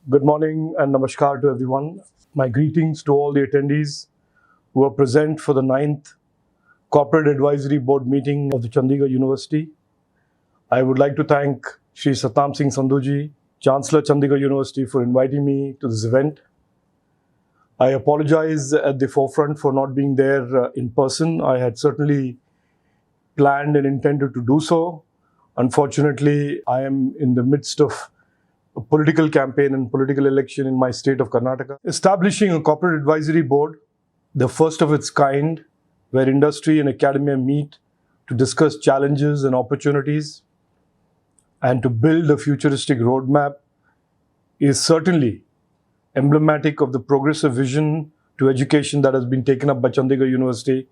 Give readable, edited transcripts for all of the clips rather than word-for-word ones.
Good morning and namaskar to everyone. My greetings to all the attendees who are present for the 9th Corporate Advisory Board meeting of the Chandigarh University. I would like to thank Shri Satam Singh Sandhuji, Chancellor Chandigarh University, for inviting me to this event. I apologize at the forefront for not being there in person. I had certainly planned and intended to do so. Unfortunately, I am in the midst of a political campaign and political election in my state of Karnataka. Establishing a corporate advisory board, the first of its kind, where industry and academia meet to discuss challenges and opportunities and to build a futuristic roadmap, is certainly emblematic of the progressive vision to education that has been taken up by Chandigarh University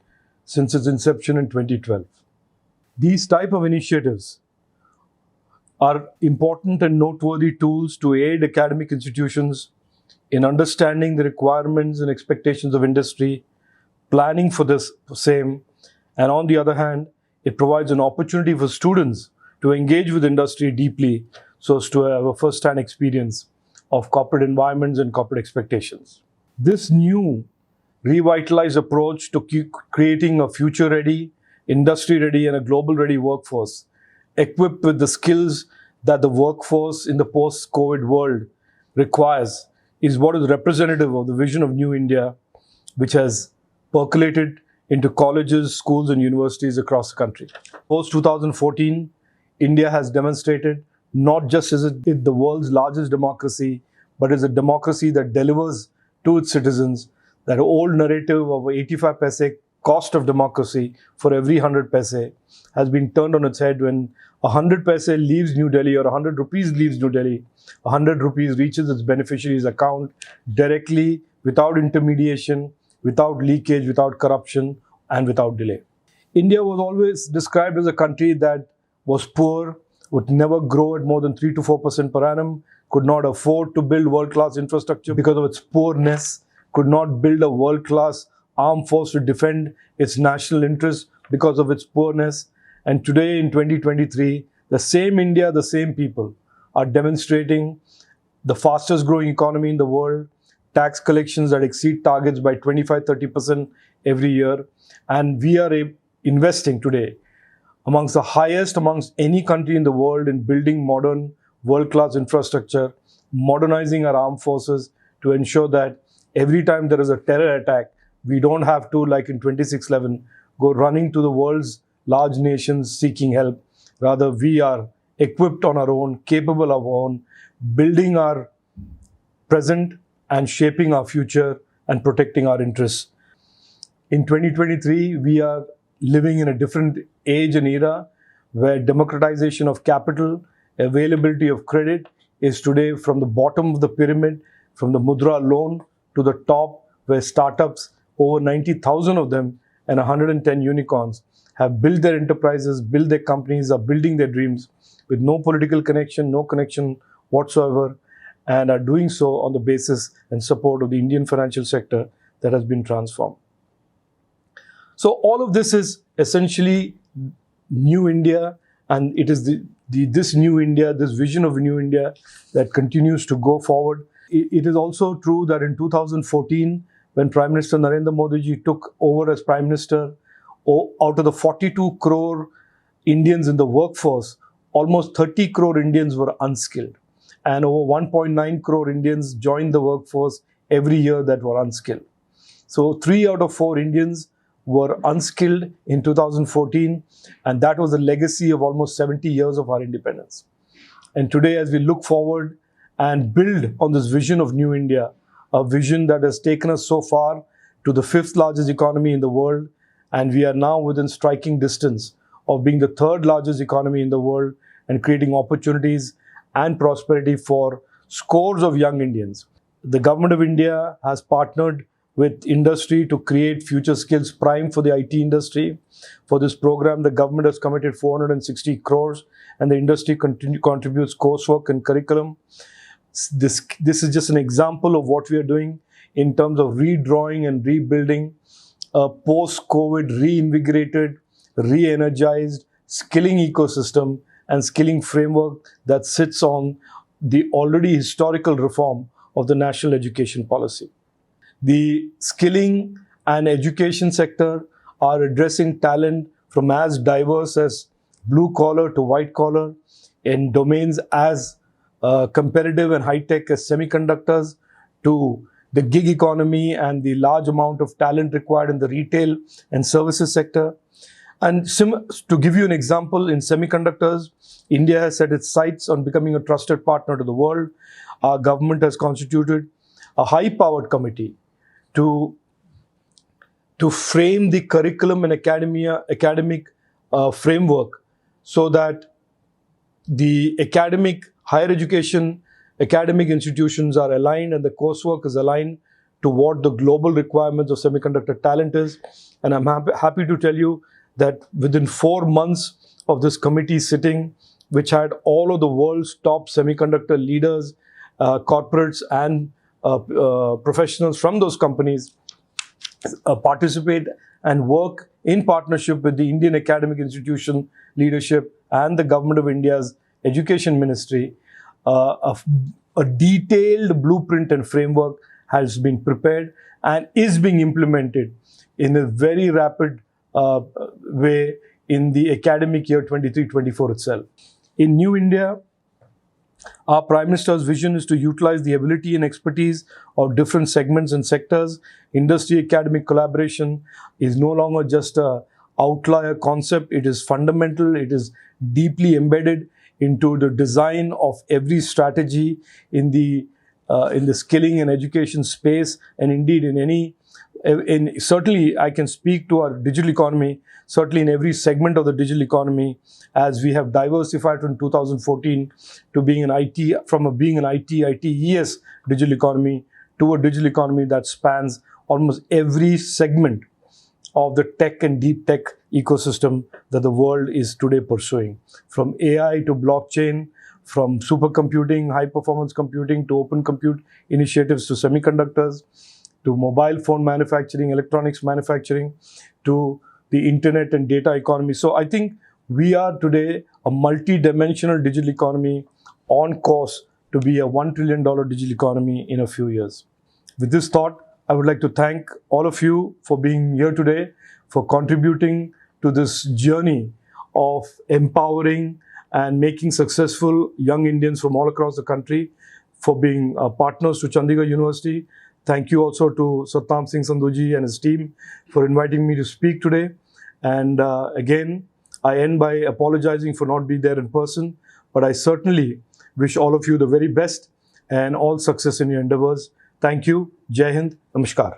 since its inception in 2012. These type of initiatives are important and noteworthy tools to aid academic institutions in understanding the requirements and expectations of industry, planning for this same, and on the other hand, it provides an opportunity for students to engage with industry deeply so as to have a first-hand experience of corporate environments and corporate expectations. This new revitalized approach to creating a future-ready, industry-ready, and a global-ready workforce equipped with the skills that the workforce in the post-COVID world requires is what is representative of the vision of New India, which has percolated into colleges, schools, and universities across the country. Post-2014, India has demonstrated not just is it the world's largest democracy, but is a democracy that delivers to its citizens. That old narrative of 85 paise cost of democracy for every 100 paise has been turned on its head when 100 paise leaves New Delhi or 100 rupees leaves New Delhi. 100 rupees reaches its beneficiary's account directly, without intermediation, without leakage, without corruption, and without delay. India was always described as a country that was poor, would never grow at more than 3 to 4% per annum, could not afford to build world-class infrastructure because of its poorness, could not build a world-class armed force to defend its national interests because of its poorness. And today in 2023, the same India, the same people are demonstrating the fastest growing economy in the world, tax collections that exceed targets by 25-30% every year. And we are investing today amongst the highest amongst any country in the world in building modern world-class infrastructure, modernizing our armed forces to ensure that every time there is a terror attack, we don't have to, like in 2611, go running to the world's large nations seeking help. Rather, we are equipped on our own, capable of our own, building our present and shaping our future and protecting our interests. In 2023, we are living in a different age and era where democratization of capital, availability of credit is today from the bottom of the pyramid, from the Mudra loan to the top, where startups, over 90,000 of them and 110 unicorns, have built their enterprises, built their companies, are building their dreams with no political connection, no connection whatsoever, and are doing so on the basis and support of the Indian financial sector that has been transformed. So all of this is essentially New India, and it is this New India, this vision of New India that continues to go forward. It is also true that in 2014, when Prime Minister Narendra Modi ji took over as Prime Minister, out of the 42 crore Indians in the workforce, almost 30 crore Indians were unskilled. And over 1.9 crore Indians joined the workforce every year that were unskilled. So 3 out of 4 Indians were unskilled in 2014, and that was the legacy of almost 70 years of our independence. And today, as we look forward and build on this vision of New India, a vision that has taken us so far to the 5th largest economy in the world, and we are now within striking distance of being the 3rd largest economy in the world and creating opportunities and prosperity for scores of young Indians. The Government of India has partnered with industry to create Future Skills Prime for the IT industry. For this program, the government has committed 460 crores and the industry contributes coursework and curriculum. This is just an example of what we are doing in terms of redrawing and rebuilding a post-COVID reinvigorated, re-energized skilling ecosystem and skilling framework that sits on the already historical reform of the national education policy. The skilling and education sector are addressing talent from as diverse as blue collar to white collar, in domains as competitive and high tech as semiconductors, to the gig economy and the large amount of talent required in the retail and services sector. And to give you an example, in semiconductors, India has set its sights on becoming a trusted partner to the world. Our government has constituted a high-powered committee to frame the curriculum and academic framework, so that the higher education academic institutions are aligned and the coursework is aligned to what the global requirements of semiconductor talent is. And I'm happy to tell you that within 4 months of this committee sitting, which had all of the world's top semiconductor leaders, corporates and professionals from those companies participate and work in partnership with the Indian academic institution leadership and the Government of India's Education Ministry, a detailed blueprint and framework has been prepared and is being implemented in a very rapid way in the academic year 23-24 itself. In New India, our Prime Minister's vision is to utilize the ability and expertise of different segments and sectors. Industry-academic collaboration is no longer just an outlier concept. It is fundamental. It is deeply embedded into the design of every strategy in the skilling and education space, and indeed certainly I can speak to our digital economy, certainly in every segment of the digital economy, as we have diversified from 2014 to being an ITES digital economy to a digital economy that spans almost every segment of the tech and deep tech ecosystem that the world is today pursuing. From AI to blockchain, from supercomputing, high performance computing, to open compute initiatives, to semiconductors, to mobile phone manufacturing, electronics manufacturing, to the internet and data economy. So I think we are today a multi-dimensional digital economy on course to be a $1 trillion digital economy in a few years. With this thought, I would like to thank all of you for being here today, for contributing to this journey of empowering and making successful young Indians from all across the country, for being partners to Chandigarh University. Thank you also to Satnam Singh Sandhuji and his team for inviting me to speak today. And again, I end by apologizing for not being there in person, but I certainly wish all of you the very best and all success in your endeavors. Thank you. Jai Hind. Namaskar.